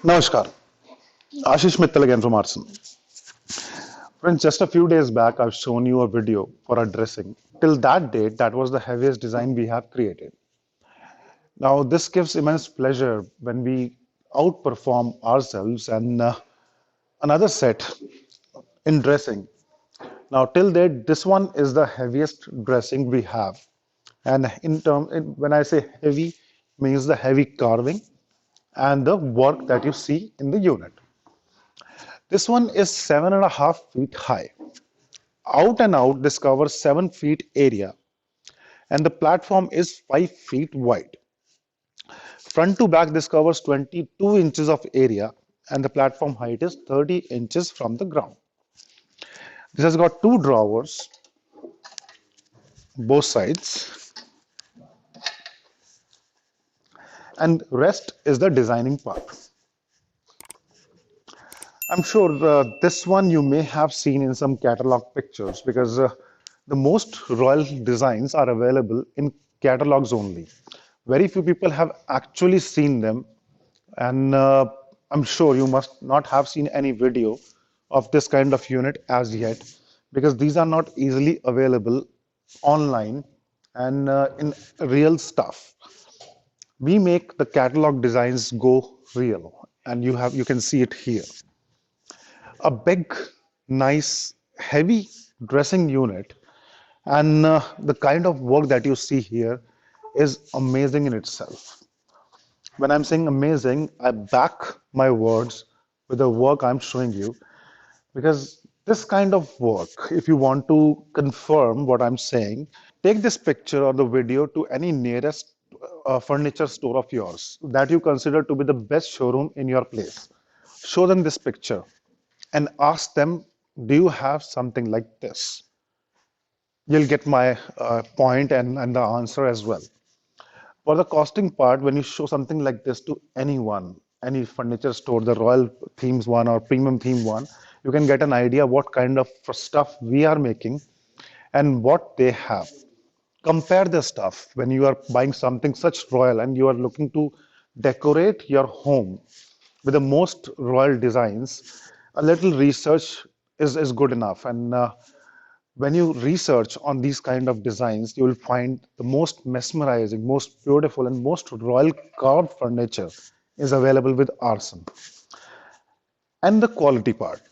Namaskar. Ashish Mittal again from Arson. Friends, just a few days back, I've shown you a video for our dressing. Till that date, that was the heaviest design we have created. Now, this gives immense pleasure when we outperform ourselves and another set in dressing. Now, till date, this one is the heaviest dressing we have. And when I say heavy, means the heavy carving and the work that you see in the unit. This one is 7.5 feet high. Out and out, this covers 7 feet area, and the platform is 5 feet wide. Front to back, this covers 22 inches of area, and the platform height is 30 inches from the ground. This has got two drawers, both sides, and rest is the designing part. I'm sure this one you may have seen in some catalog pictures because the most royal designs are available in catalogs only. Very few people have actually seen them, and I'm sure you must not have seen any video of this kind of unit as yet because these are not easily available online and in real stuff. We make the catalog designs go real, and you can see it here. A big, nice, heavy dressing unit, and the kind of work that you see here is amazing in itself. When I'm saying amazing, I back my words with the work I'm showing you because this kind of work, if you want to confirm what I'm saying, take this picture or the video to any nearest furniture store of yours that you consider to be the best showroom in your place. Show them this picture and ask them, do you have something like this? You'll get my point and the answer as well. For the costing part, when you show something like this to anyone, any furniture store, the royal themes one or premium theme one, you can get an idea what kind of stuff we are making and what they have. Compare the stuff when you are buying something such royal and you are looking to decorate your home with the most royal designs. A little research is good enough. And when you research on these kind of designs, you will find the most mesmerizing, most beautiful, and most royal carved furniture is available with Arson. And the quality part.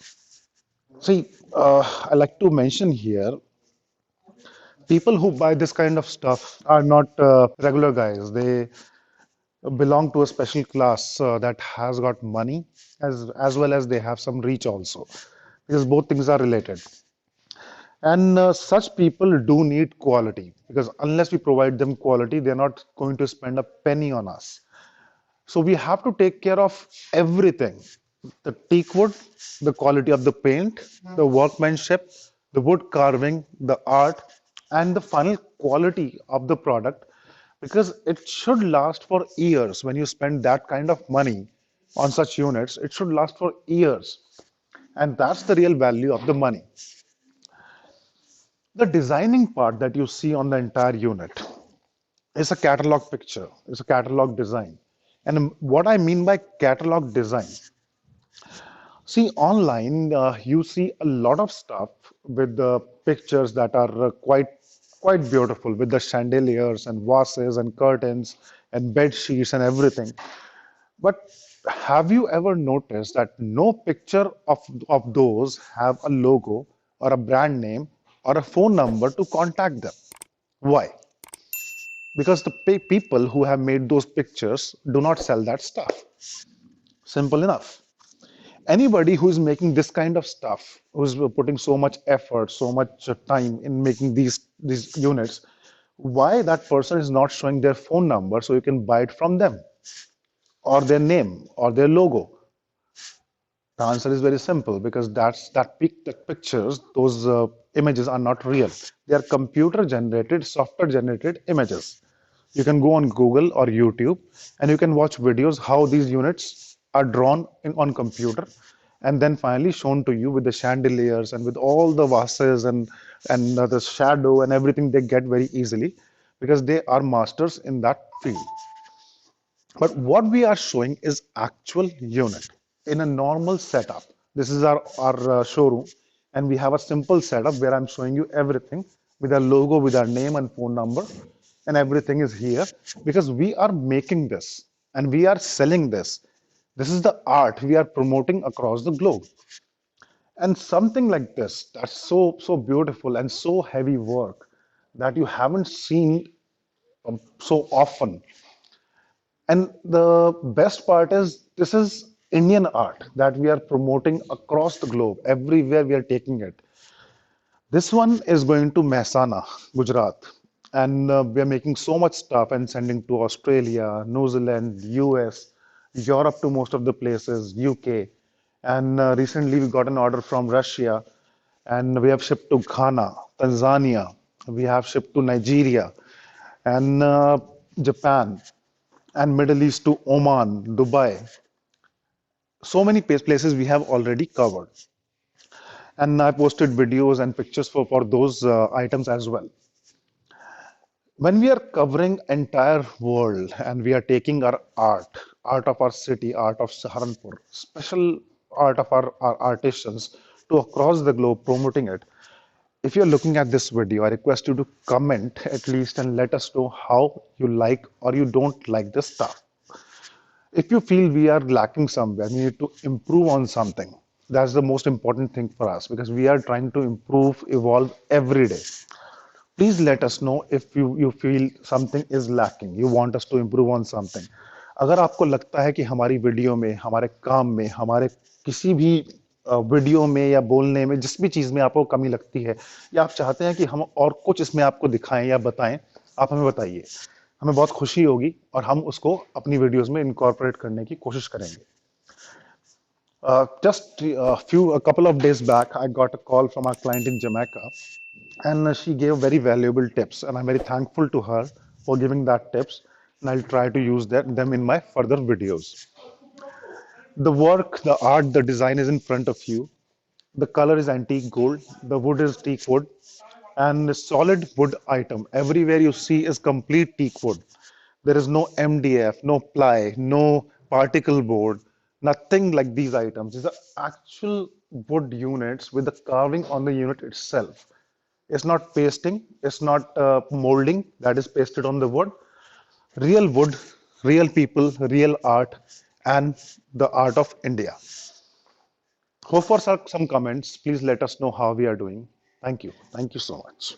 See, I like to mention here, people who buy this kind of stuff are not regular guys. They belong to a special class that has got money as well as they have some reach also, because both things are related. And such people do need quality because unless we provide them quality, they're not going to spend a penny on us. So we have to take care of everything: the teak wood, the quality of the paint, the workmanship, the wood carving, the art, and the final quality of the product because it should last for years. When you spend that kind of money on such units, it should last for years. And that's the real value of the money. The designing part that you see on the entire unit is a catalog picture, it's a catalog design. And what I mean by catalog design, see online you see a lot of stuff with the pictures that are quite beautiful with the chandeliers and vases and curtains and bed sheets and everything. But have you ever noticed that no picture of those have a logo or a brand name or a phone number to contact them? Why? Because the people who have made those pictures do not sell that stuff. Simple enough. Anybody who is making this kind of stuff, who's putting so much effort, so much time in making these units, why that person is not showing their phone number so you can buy it from them, or their name or their logo? The answer is very simple because the pictures, those images are not real. They are computer generated, software generated images. You can go on Google or YouTube and you can watch videos how these units are drawn on computer and then finally shown to you with the chandeliers and with all the vases and the shadow and everything they get very easily because they are masters in that field. But what we are showing is actual unit in a normal setup. This is our showroom, and we have a simple setup where I'm showing you everything with our logo, with our name and phone number, and everything is here because we are making this and we are selling this. This is the art we are promoting across the globe. And something like this, that's so beautiful and so heavy work that you haven't seen so often. And the best part is this is Indian art that we are promoting across the globe. Everywhere we are taking it. This one is going to Mehsana, Gujarat. And we are making so much stuff and sending to Australia, New Zealand, US, Europe to most of the places, UK. And recently we got an order from Russia and we have shipped to Ghana, Tanzania. We have shipped to Nigeria and Japan and Middle East to Oman, Dubai. So many places we have already covered. And I posted videos and pictures for those items as well. When we are covering entire world and we are taking our art of our city, art of Saharanpur, special art of our artisans to across the globe promoting it. If you're looking at this video, I request you to comment at least and let us know how you like or you don't like this stuff. If you feel we are lacking somewhere, we need to improve on something. That's the most important thing for us because we are trying to improve, evolve every day. Please let us know if you feel something is lacking. You want us to improve on something. अगर आपको लगता है कि हमारी video में, हमारे काम में, हमारे किसी भी वीडियो में या बोलने में जिस भी चीज़ में आपको कमी लगती है या आप चाहते हैं कि हम और कुछ इसमें आपको दिखाएं या बताएं, आप हमें बताइए। हमें बहुत खुशी होगी और हम उसको अपनी वीडियोस में इनकॉर्पोरेट करने की कोशिश करेंगे। Just a couple of days back, I got a call from our client in Jamaica, and she gave very valuable tips, and I'm very thankful to her for giving that tips, and I'll try to use them in my further videos. The work, the art, the design is in front of you. The color is antique gold, the wood is teak wood, and the solid wood item. Everywhere you see is complete teak wood. There is no MDF, no ply, no particle board, nothing like these items. These are actual wood units with the carving on the unit itself. It's not pasting, it's not molding that is pasted on the wood. Real wood, real people, real art, and the art of India. Hope for some comments. Please let us know how we are doing. Thank you. Thank you so much.